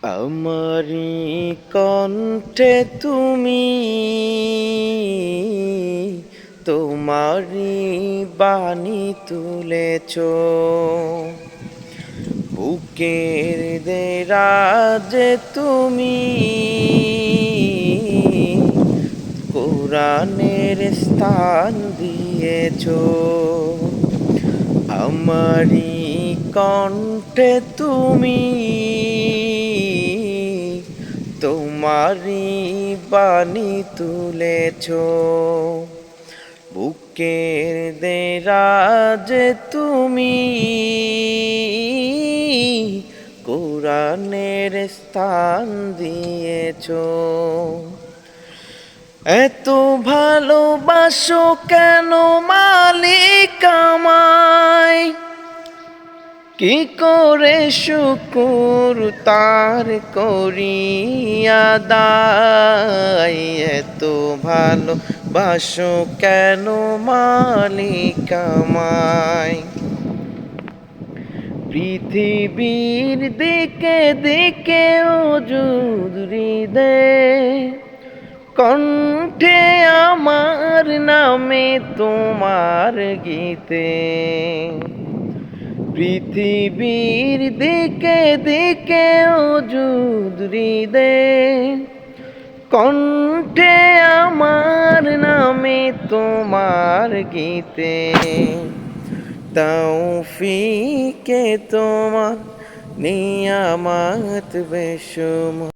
আমারি কণ্ঠে তুমি তোমারি বাণী তুলেছ, বুকের দেরাজে তুমি কোরআনের স্থান দিয়েছ। আমারি কণ্ঠে তুমি তোমারি বাণী তুলেছ, বুকের দেরাজে তুমি কোরআনের স্থান দিয়েছ। এত ভালোবাসো কেন মালিক আমায়, কি করে শুকুর তার করিয়া দায়। এত ভালোবাসো কেন মালিক আমায়, পৃথিবীর দিকে দিকে ওজুদ হৃদয়ে কণ্ঠে আমার নামে তোমার গীতে। পৃথিবীর দিকে দিকে ওজুদ হৃদয়ে কণ্ঠে আমার নামে তোমার গীতে। তৌফিকে তোমার নিয়ামত বেশুমার।